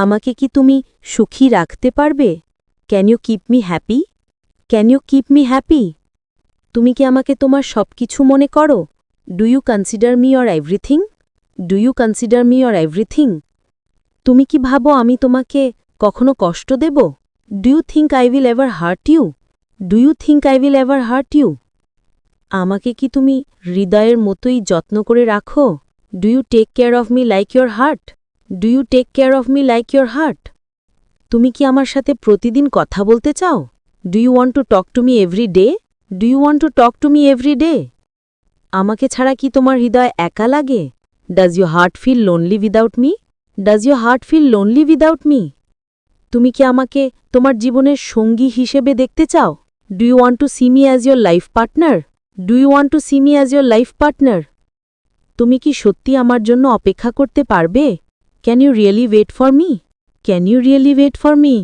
আমাকে কি তুমি সুখী রাখতে পারবে? Can you keep me happy? Can you keep me happy? তুমি কি আমাকে তোমার সবকিছু মনে করো? Do you consider me your everything? Do you consider me your everything? তুমি কি ভাবো আমি তোমাকে কখনো কষ্ট দেব? Do you think I will ever hurt you? Do you think I will ever hurt you? আমাকে কি তুমি হৃদয়ের মতোই যত্ন করে রাখো? Do you take care of me like your heart? Do you take care of me like your heart? তুমি কি আমার সাথে প্রতিদিন কথা বলতে চাও? Do you want to talk to me every day? Do you want to talk to me every day? আমাকে ছাড়া কি তোমার হৃদয় একা লাগে? Does your heart feel lonely without me? Does your heart feel lonely without me? তুমি কি আমাকে তোমার জীবনের সঙ্গী হিসেবে দেখতে চাও? Do you want to see me as your life partner? Do you want to see me as your life partner? তুমি কি সত্যি আমার জন্য অপেক্ষা করতে পারবে? Can you really wait for me? Can you really wait for me?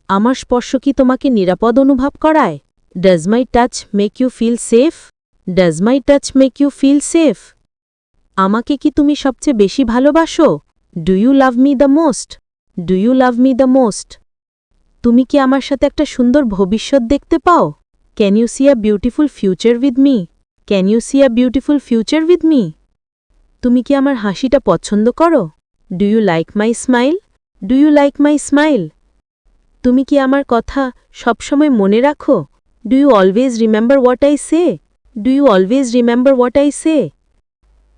আমার স্পর্শ কি তোমাকে নিরাপদ অনুভব করায়? Does my touch make you feel safe? Does my touch make you feel safe? আমাকে কি তুমি সবচেয়ে বেশি ভালোবাসো? Do you love me the most? Do you love me the most? তুমি কি আমার সাথে একটা সুন্দর ভবিষ্যৎ দেখতে পাও? Can you see a beautiful future with me? Can you see a beautiful future with me? তুমি কি আমার হাসিটা পছন্দ করো? Do you like my smile? Do you like my smile? তুমি কি আমার কথা সবসময় মনে রাখো? Do you always remember what I say? Do you always remember what I সে?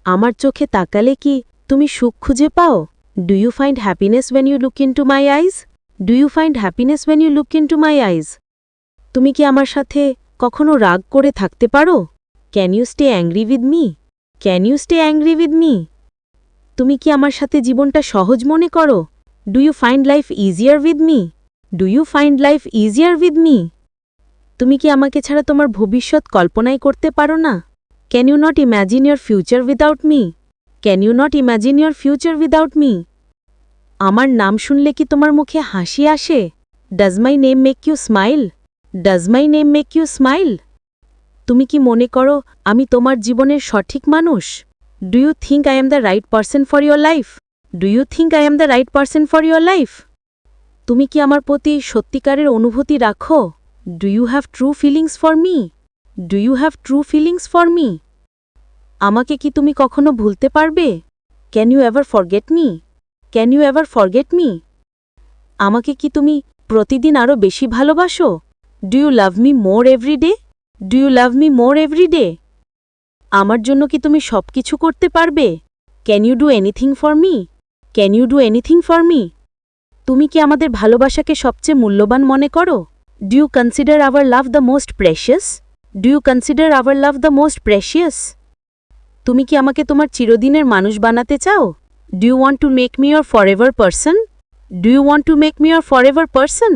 আমার চোখে তাকালে কি তুমি সুখ খুঁজে পাও? Do you find happiness when you look into my eyes? Do you find happiness when you look into my eyes? তুমি কি আমার সাথে কখনো রাগ করে থাকতে পারো? Can you stay angry with me? Can you stay angry with me? তুমি কি আমার সাথে জীবনটা সহজ মনে করো? Do you find life easier with me? Do you find life easier with me? তুমি কি আমাকে ছাড়া তোমার ভবিষ্যৎ কল্পনাই করতে পারো না? Can you not imagine your future without me? Can you not imagine your future without me? আমার নাম শুনলে কি তোমার মুখে হাসি আসে? Does my name make you smile? Does my name make you smile? তুমি কি মনে করো আমি তোমার জীবনের সঠিক মানুষ? Do you think I am the right person for your life? Do you think I am the right person for your life? তুমি কি আমার প্রতি সত্যিকারের অনুভূতি রাখো? Do you have true feelings for me? Do you have true feelings for me? আমাকে কি তুমি কখনো ভুলতে পারবে? Can you ever forget me? Can you ever forget me? আমাকে কি তুমি প্রতিদিন আরও বেশি ভালোবাসো? Do you love me more every day? Do you love me more every day? আমার জন্য কি তুমি সব কিছু করতে পারবে? Can you do anything for me? Can you do anything for me? তুমি কি আমাদের ভালোবাসাকে সবচেয়ে মূল্যবান মনে করো? Do you consider our love the most precious? Do you consider our love the most precious? তুমি কি আমাকে তোমার চিরদিনের মানুষ বানাতে চাও? Do you want to make me your forever person? Do you want to make me your forever person?